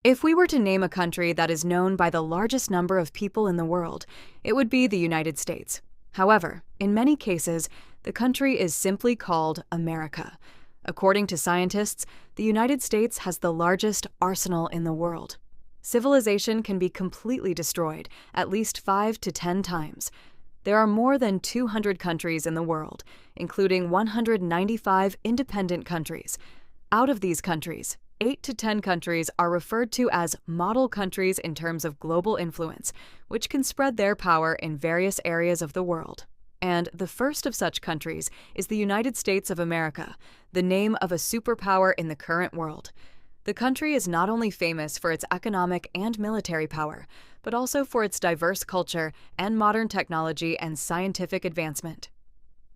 If we were to name a country that is known by the largest number of people in the world, it would be the United States. However, in many cases, the country is simply called America. According to scientists, the United States has the largest arsenal in the world. Civilization can be completely destroyed at least 5 to 10 times. There are more than 200 countries in the world, including 195 independent countries. Out of these countries, 8 to 10 countries are referred to as model countries in terms of global influence, which can spread their power in various areas of the world. And the first of such countries is the United States of America, the name of a superpower in the current world. The country is not only famous for its economic and military power, but also for its diverse culture and modern technology and scientific advancement.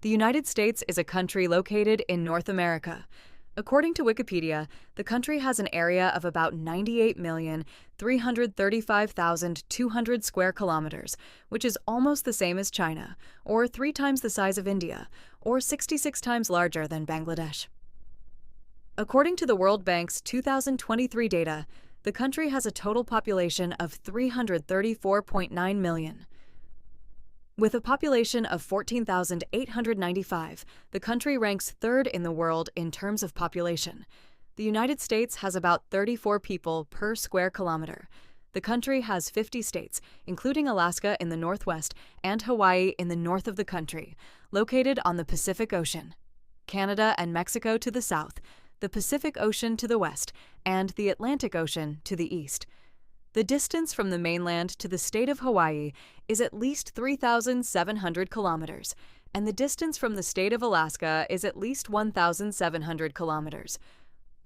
The United States is a country located in North America. According to Wikipedia, the country has an area of about 98,335,200 square kilometers, which is almost the same as China, or 3 times the size of India, or 66 times larger than Bangladesh. According to the World Bank's 2023 data, the country has a total population of 334.9 million. With a population of 14,895, the country ranks third in the world in terms of population. The United States has about 34 people per square kilometer. The country has 50 states, including Alaska in the northwest and Hawaii in the north of the country, located on the Pacific Ocean. Canada and Mexico to the south, the Pacific Ocean to the west, and the Atlantic Ocean to the east. The distance from the mainland to the state of Hawaii is at least 3,700 kilometers, and the distance from the state of Alaska is at least 1,700 kilometers.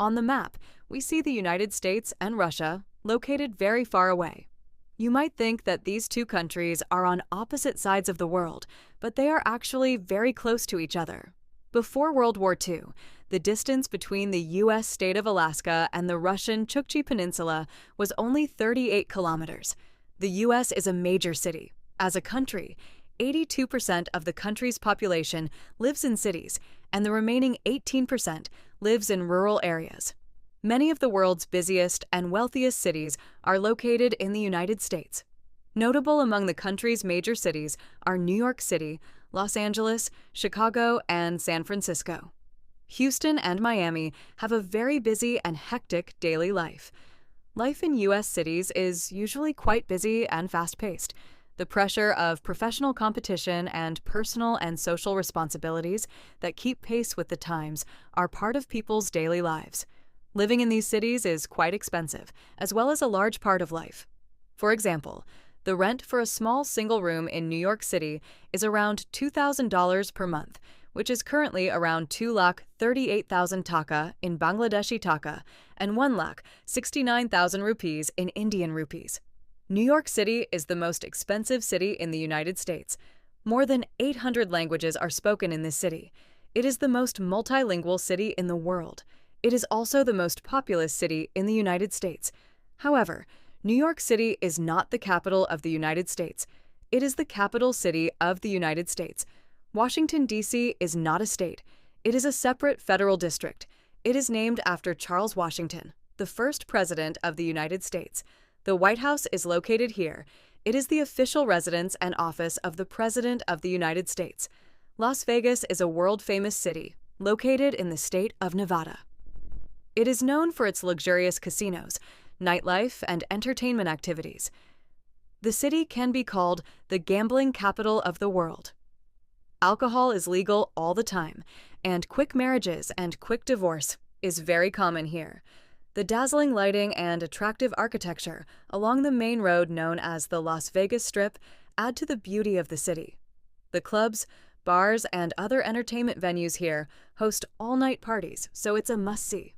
On the map, we see the United States and Russia located very far away. You might think that these two countries are on opposite sides of the world, but they are actually very close to each other. Before World War II, the distance between the U.S. state of Alaska and the Russian Chukchi Peninsula was only 38 kilometers. The U.S. is a major city. As a country, 82% of the country's population lives in cities, and the remaining 18% lives in rural areas. Many of the world's busiest and wealthiest cities are located in the United States. Notable among the country's major cities are New York City, Los Angeles, Chicago, and San Francisco. Houston and Miami have a very busy and hectic daily life. Life in U.S. cities is usually quite busy and fast-paced. The pressure of professional competition and personal and social responsibilities that keep pace with the times are part of people's daily lives. Living in these cities is quite expensive, as well as a large part of life. For example, the rent for a small single room in New York City is around $2,000 per month, which is currently around 2,38,000 taka in Bangladeshi taka and 1,69,000 rupees in Indian rupees. New York City is the most expensive city in the United States. More than 800 languages are spoken in this city. It is the most multilingual city in the world. It is also the most populous city in the United States. However, New York City is not the capital of the United States. It is the capital city of the United States. Washington, D.C. is not a state. It is a separate federal district. It is named after Charles Washington, the first president of the United States. The White House is located here. It is the official residence and office of the President of the United States. Las Vegas is a world-famous city located in the state of Nevada. It is known for its luxurious casinos, nightlife, and entertainment activities. The city can be called the gambling capital of the world. Alcohol is legal all the time, and quick marriages and quick divorce is very common here. The dazzling lighting and attractive architecture along the main road known as the Las Vegas Strip add to the beauty of the city. The clubs, bars, and other entertainment venues here host all-night parties, so it's a must-see.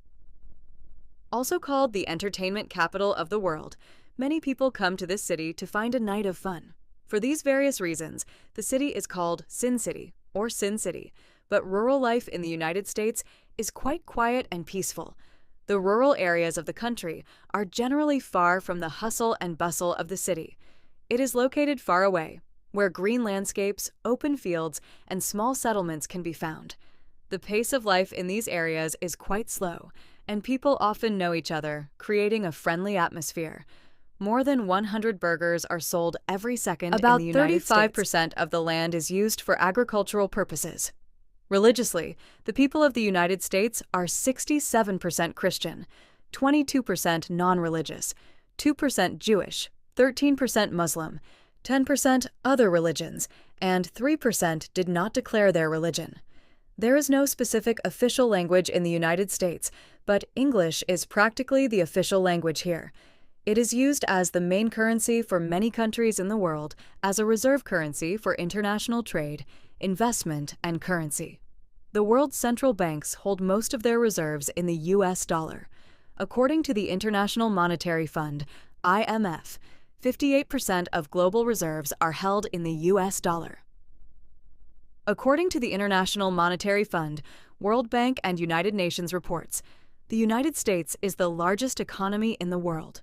Also called the entertainment capital of the world, many people come to this city to find a night of fun. For these various reasons, the city is called Sin City or Sin City, but rural life in the United States is quite quiet and peaceful. The rural areas of the country are generally far from the hustle and bustle of the city. It is located far away, where green landscapes, open fields, and small settlements can be found. The pace of life in these areas is quite slow, and people often know each other, creating a friendly atmosphere. More than 100 burgers are sold every second in the United States. About 35% of the land is used for agricultural purposes. Religiously, the people of the United States are 67% Christian, 22% non-religious, 2% Jewish, 13% Muslim, 10% other religions, and 3% did not declare their religion. There is no specific official language in the United States, but English is practically the official language here. It is used as the main currency for many countries in the world, as a reserve currency for international trade, investment, and currency. The world's central banks hold most of their reserves in the US dollar. According to the International Monetary Fund, IMF, 58% of global reserves are held in the US dollar. According to the International Monetary Fund, World Bank and United Nations reports, the United States is the largest economy in the world.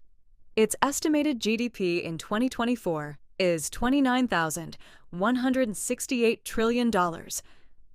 Its estimated GDP in 2024 is $29,168 trillion.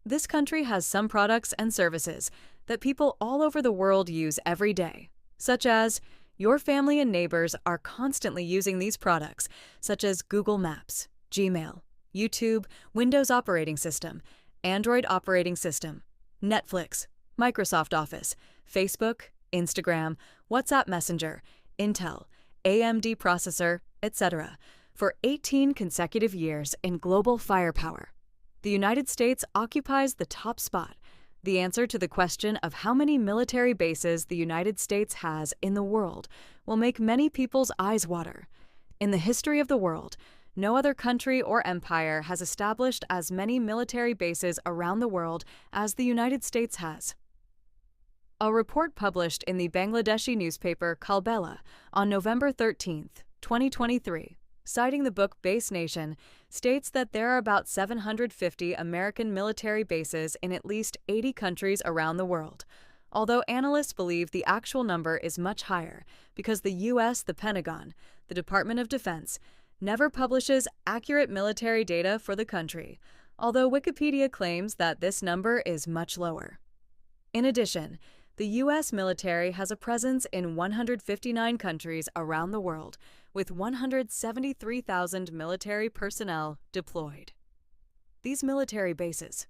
This country has some products and services that people all over the world use every day, such as your family and neighbors are constantly using these products, such as Google Maps, Gmail, YouTube, Windows operating system, Android operating system, Netflix, Microsoft Office, Facebook, Instagram, WhatsApp Messenger, Intel, AMD processor, etc., for 18 consecutive years in global firepower. The United States occupies the top spot, the answer to the question of how many military bases the United States has in the world will make many people's eyes water. In the history of the world, no other country or empire has established as many military bases around the world as the United States has. A report published in the Bangladeshi newspaper Gala on November 13, 2023, citing the book Base Nation, states that there are about 750 American military bases in at least 80 countries around the world, although analysts believe the actual number is much higher because the U.S., the Pentagon, the Department of Defense, never publishes accurate military data for the country, although Wikipedia claims that this number is much lower. In addition, the U.S. military has a presence in 159 countries around the world, with 173,000 military personnel deployed. These military bases.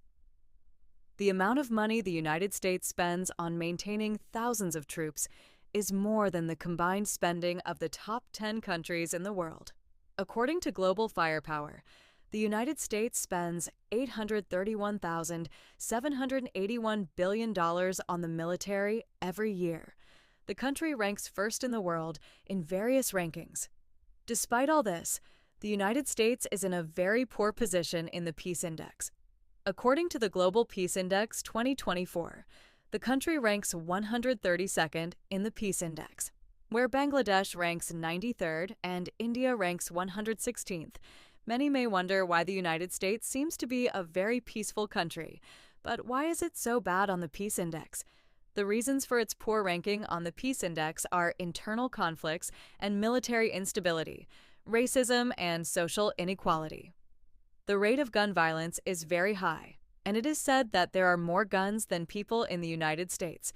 The amount of money the United States spends on maintaining thousands of troops is more than the combined spending of the top 10 countries in the world. According to Global Firepower, the United States spends $831,781 billion on the military every year. The country ranks first in the world in various rankings. Despite all this, the United States is in a very poor position in the Peace Index. According to the Global Peace Index 2024, the country ranks 132nd in the Peace Index, where Bangladesh ranks 93rd and India ranks 116th. Many may wonder why the United States seems to be a very peaceful country, but why is it so bad on the Peace Index? The reasons for its poor ranking on the Peace Index are internal conflicts and military instability, racism, and social inequality. The rate of gun violence is very high, and it is said that there are more guns than people in the United States.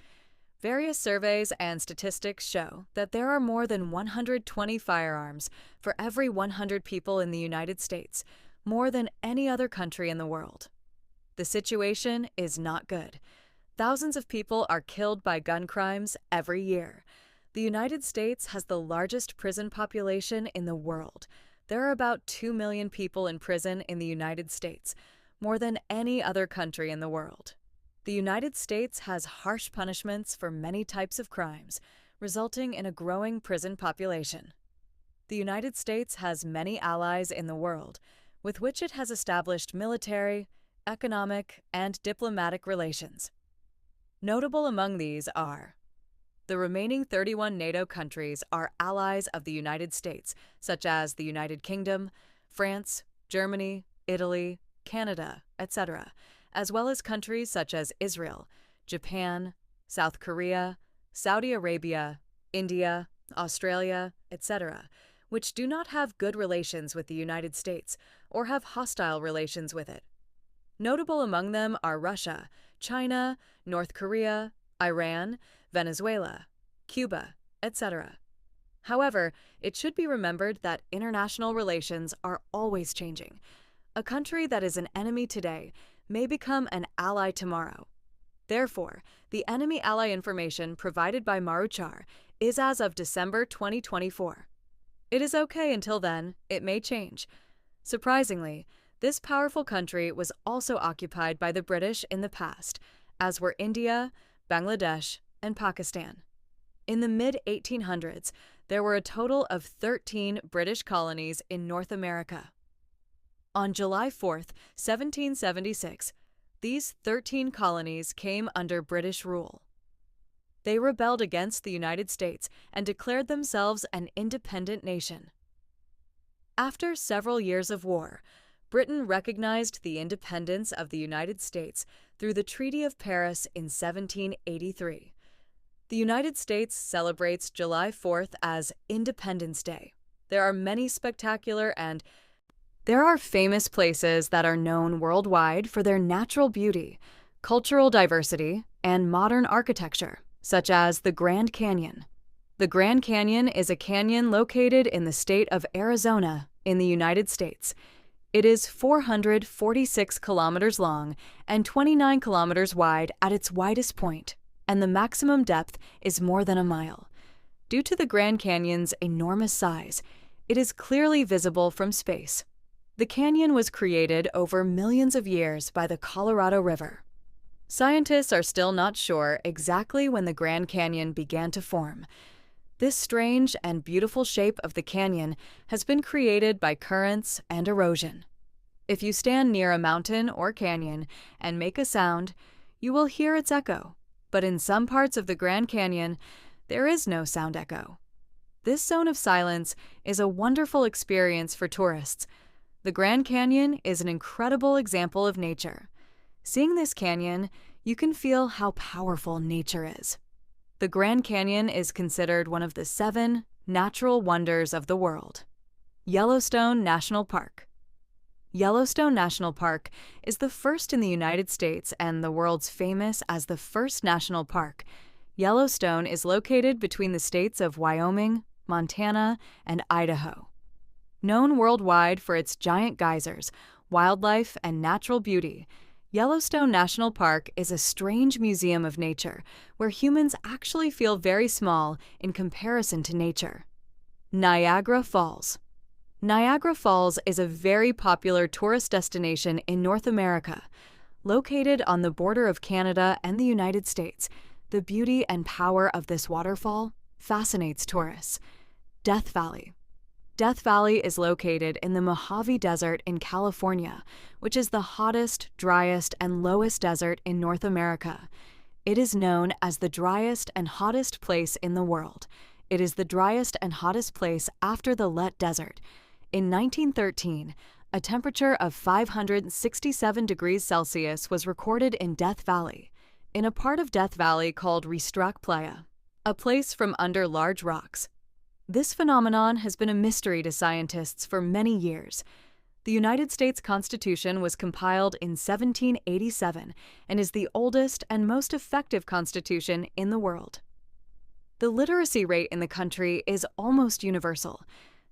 Various surveys and statistics show that there are more than 120 firearms for every 100 people in the United States, more than any other country in the world. The situation is not good. Thousands of people are killed by gun crimes every year. The United States has the largest prison population in the world. There are about 2 million people in prison in the United States, more than any other country in the world. The United States has harsh punishments for many types of crimes, resulting in a growing prison population. The United States has many allies in the world, with which it has established military, economic, and diplomatic relations. Notable among these are: the remaining 31 NATO countries are allies of the United States, such as the United Kingdom, France, Germany, Italy, Canada, etc., as well as countries such as Israel, Japan, South Korea, Saudi Arabia, India, Australia, etc., which do not have good relations with the United States or have hostile relations with it. Notable among them are Russia, China, North Korea, Iran, Venezuela, Cuba, etc. However, it should be remembered that international relations are always changing. A country that is an enemy today may become an ally tomorrow. Therefore, the enemy-ally information provided by Maruchar is as of December 2024. It is okay until then, it may change. Surprisingly, this powerful country was also occupied by the British in the past, as were India, Bangladesh, and Pakistan. In the mid-1800s, there were a total of 13 British colonies in North America. On July 4, 1776, these 13 colonies came under British rule. They rebelled against the United States and declared themselves an independent nation. After several years of war, Britain recognized the independence of the United States through the Treaty of Paris in 1783. The United States celebrates July 4th as Independence Day. There are many spectacular and there are famous places that are known worldwide for their natural beauty, cultural diversity, and modern architecture, such as the Grand Canyon. The Grand Canyon is a canyon located in the state of Arizona in the United States. It is 446 kilometers long and 29 kilometers wide at its widest point, and the maximum depth is more than a mile. Due to the Grand Canyon's enormous size, it is clearly visible from space. The canyon was created over millions of years by the Colorado River. Scientists are still not sure exactly when the Grand Canyon began to form. This strange and beautiful shape of the canyon has been created by currents and erosion. If you stand near a mountain or canyon and make a sound, you will hear its echo, but in some parts of the Grand Canyon, there is no sound echo. This zone of silence is a wonderful experience for tourists. The Grand Canyon is an incredible example of nature. Seeing this canyon, you can feel how powerful nature is. The Grand Canyon is considered one of the 7 natural wonders of the world. Yellowstone National Park. Yellowstone National Park is the first in the United States and the world's famous as the first national park. Yellowstone is located between the states of Wyoming, Montana, and Idaho. Known worldwide for its giant geysers, wildlife, and natural beauty, Yellowstone National Park is a strange museum of nature where humans actually feel very small in comparison to nature. Niagara Falls. Niagara Falls is a very popular tourist destination in North America. Located on the border of Canada and the United States, the beauty and power of this waterfall fascinates tourists. Death Valley. Death Valley is located in the Mojave Desert in California, which is the hottest, driest, and lowest desert in North America. It is known as the driest and hottest place in the world. It is the driest and hottest place after the Let Desert. In 1913, a temperature of 567 degrees Celsius was recorded in Death Valley, in a part of Death Valley called Restruck Playa, a place from under large rocks. This phenomenon has been a mystery to scientists for many years. The United States Constitution was compiled in 1787 and is the oldest and most effective constitution in the world. The literacy rate in the country is almost universal.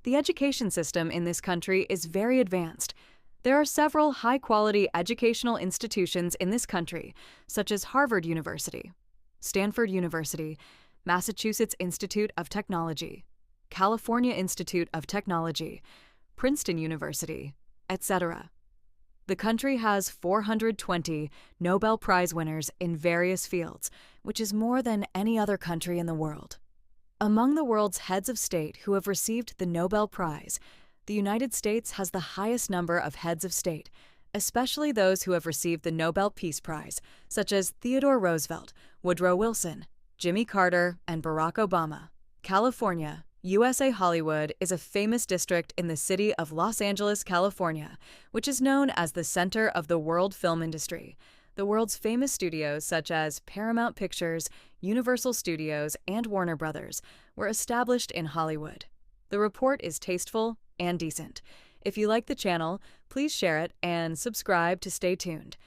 The education system in this country is very advanced. There are several high-quality educational institutions in this country, such as Harvard University, Stanford University, Massachusetts Institute of Technology, California Institute of Technology, Princeton University, etc. The country has 420 Nobel Prize winners in various fields, which is more than any other country in the world. Among the world's heads of state who have received the Nobel Prize, the United States has the highest number of heads of state, especially those who have received the Nobel Peace Prize, such as Theodore Roosevelt, Woodrow Wilson, Jimmy Carter, and Barack Obama. California, USA Hollywood is a famous district in the city of Los Angeles, California, which is known as the center of the world film industry. The world's famous studios such as Paramount Pictures, Universal Studios, and Warner Brothers were established in Hollywood. The report is tasteful and decent. If you like the channel, please share it and subscribe to stay tuned.